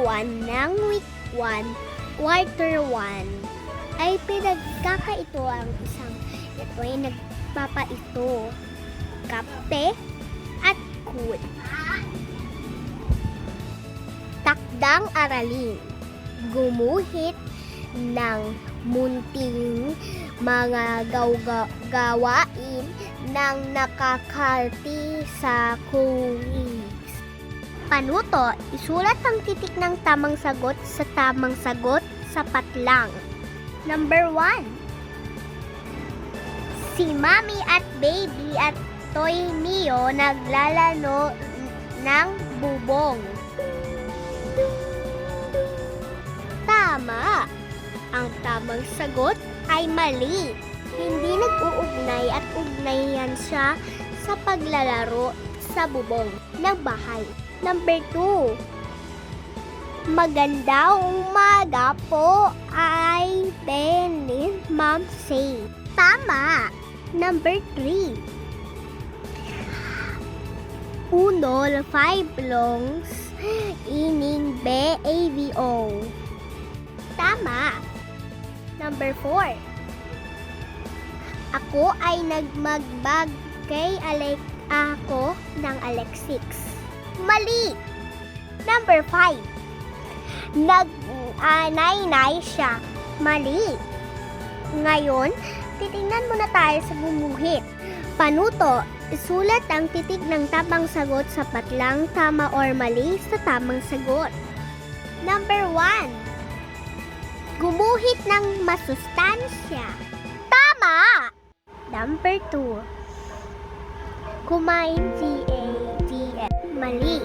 1 ng week 1, quarter 1 ay pinagkakaito ang isang ito ay nagpapaito, kape at cool. Takdang aralin, gumuhit ng munting mga gawain ng nakakati sa quiz. Panuto, isulat ang titik ng tamang sagot sa tamang sagot, sapat lang. Number 1. Si Mami at Baby at Toy Mio naglalaro ng bubong. Tama! Ang tamang sagot ay mali. Hindi nag-uugnay at ugnayan siya sa paglalaro sa bubong ng bahay. Number 2. Magandang umaga po ay Benin Ma'am Say. Tama. Number 3. Uno, 5 longs, ining be AVO. Tama. Number 4. Ako ay nagmagbag kay ako ng Alexix. Mali. Number 5. Nag-nay-nay siya. Mali. Ngayon, titingnan muna tayo sa gumuhit. Panuto, isulat ang titik ng tamang sagot sapat lang, tama or mali sa tamang sagot. Number 1. Gumuhit ng masustansya. Tama! Number 2. Kumain GAGF. Mali.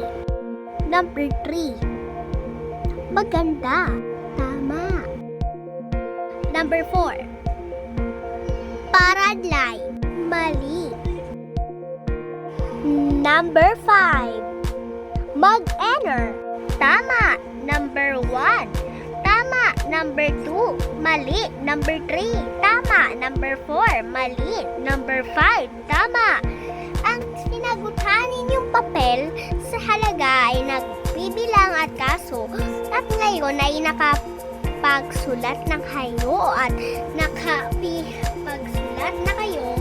Number 3. Maganda. Tama. Number 4. Paradlay. Mali. Number 5. Mag-enter. Tama. Number 1. Tama. Number 2. Mali. Number 3. Tama. Number 4. Mali. Number 5. Tama. Ang sinagutan ninyong papel sa halaga ay nagbibilang at kaso at ngayon ay nakapagsulat ng hayo at nakapagsulat na kayo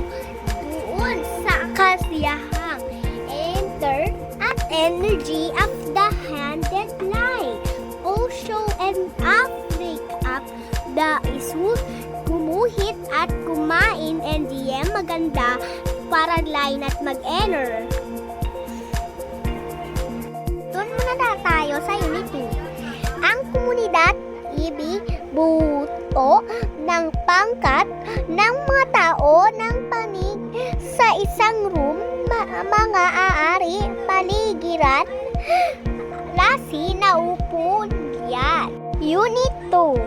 doon sa kasiyahang enter at energy of the handed line. Also and Afric up the isu gumuhit at kumain and DM maganda para line at mag-enter. Doon muna na tayo sa unit 2. Ang komunidad ibig buto ng pangkat ng mga tao ng panig sa isang room, mga aari, paligiran, lasi na upo yan. Unit 2.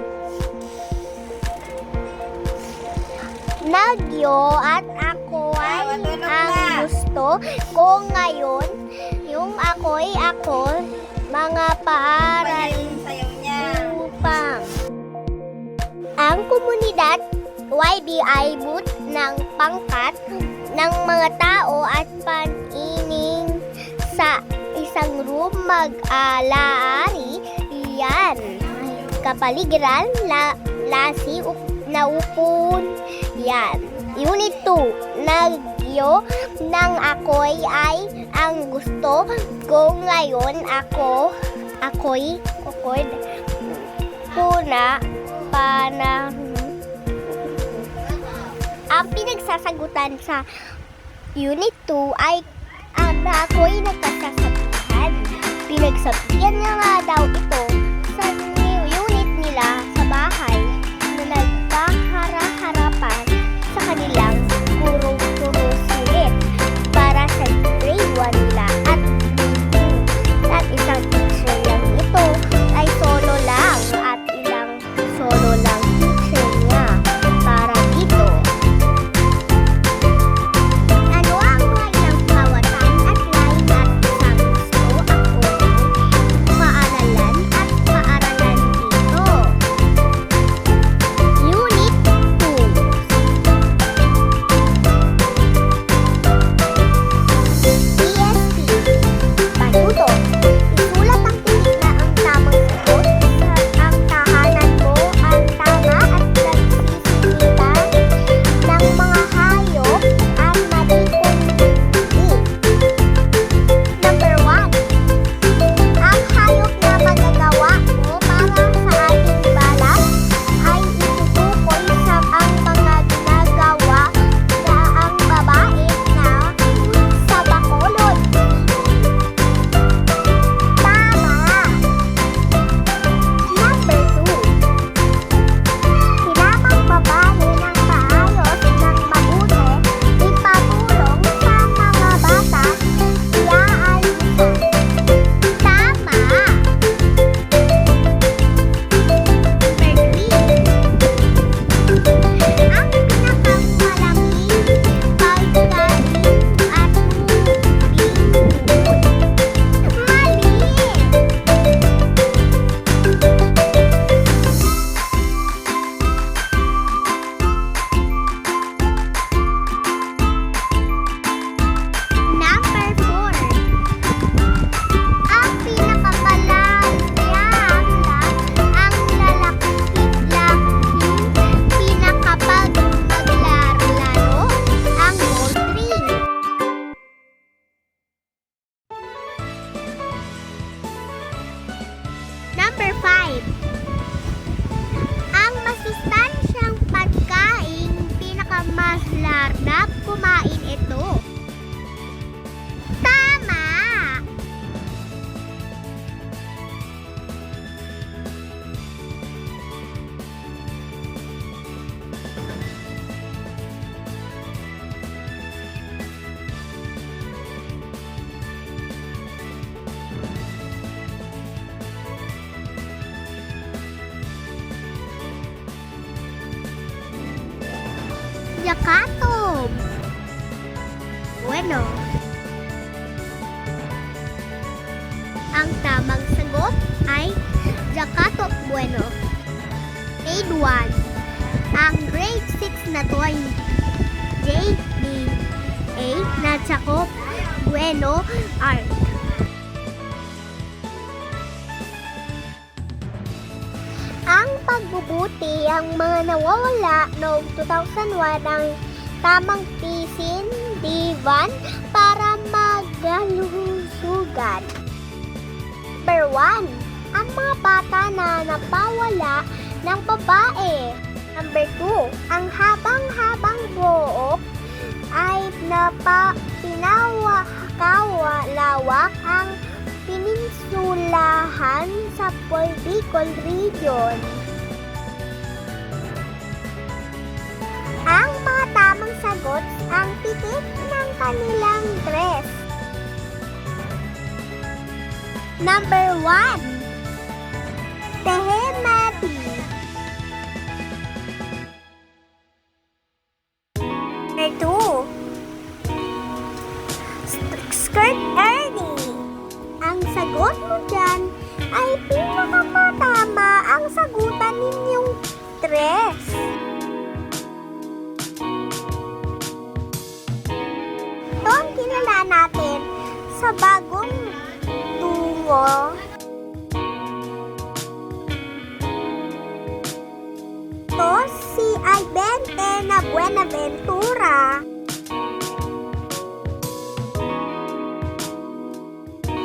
Nagyo at ako ay ang gusto ko ngayon. Yung ako'y ako, mga paaraling upang ang komunidad YBI boot ng pangkat ng mga tao at panining sa isang room mag-alaari yan. Kapaligiran, lasi, naupon yan. Unit 2. Nagyo ng ako'y ay ang gusto ko ngayon. Ako'y puna ang pinagsasagutan sa Unit 2 ay ako'y nagkasasagutan. Pinagsabihan niya nga daw ito sa unit nila sa bahay na nagpahara-harapan sa kanilang guro-guro sulit para sa grade 1 nila at isang teacher lang ito ay solo lang at ilang solo lang teacher niya para dito. Ano ang mga ilang kawatan at line at isang gusto ako paaralan at Number 5. Ang masustansyang pagkain pinakamasarap kumain ito. Tama! Jacato. Bueno. Ang tamang sagot ay Jacato Bueno. Grade 1. Ang grade 6 na to ay JBA na Jacob Bueno Art. Ang pagbubuti ang mga nawawala noong 2001 ang tamang tisin, divan para magalusugan. Number 1. Ang mga bata na napawala ng babae. Number 2. Ang habang-habang buhok ay pinawakawa-lawak ang peninsulahan sa Bicol region. Ang mga tamang sagot ang titik ng kanilang dress. Number 1. Tehemati. Number 2. Skirt Ernie. Ang sagot mo dyan ay pinakamatama ang sagutan ninyong dress. Ito ang kilala natin sa bagong tungo. Ito si Albente na Buenaventura.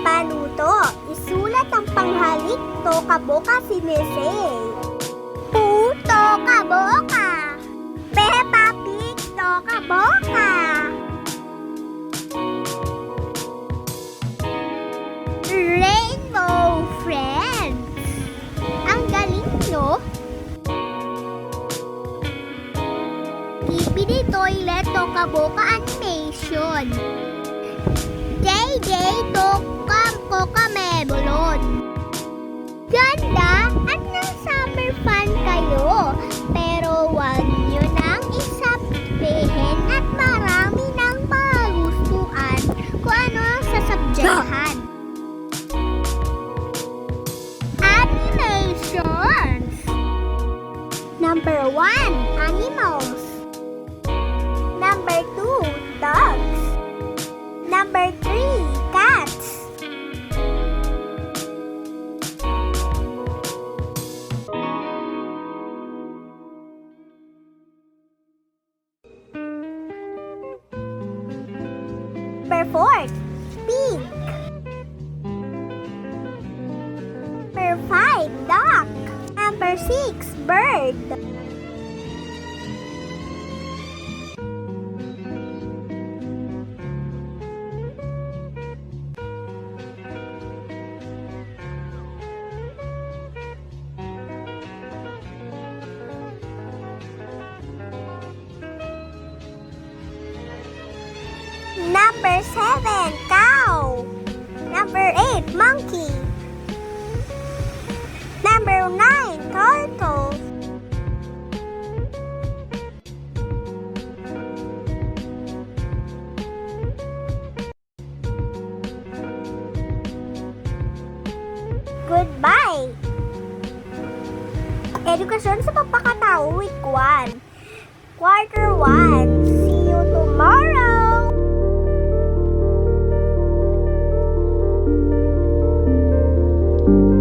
Panuto, isulat ang panghalik to kaboka si Nese. Puto kaboka. Peppa Pig to kaboka. Rainbow Friends. Ang galing nyo. Kipidi Toilet to kaboka animation. Day to Kokamebulon. Ganda at nang summer fun kayo. Pero wag nyo nang isabihin at marami nang magustuhan kung ano ang sasubjektahan. Animations. Number 1, animals. Number 2, dogs. Number 3, cats. Number 4, pig. Number 5, duck. Number 6, bird. Number 7, cow. Number 8, monkey. Number 9, turtle. Goodbye! Edukasyon sa pagpakatao, week 1. Quarter 1. See you tomorrow! Thank you.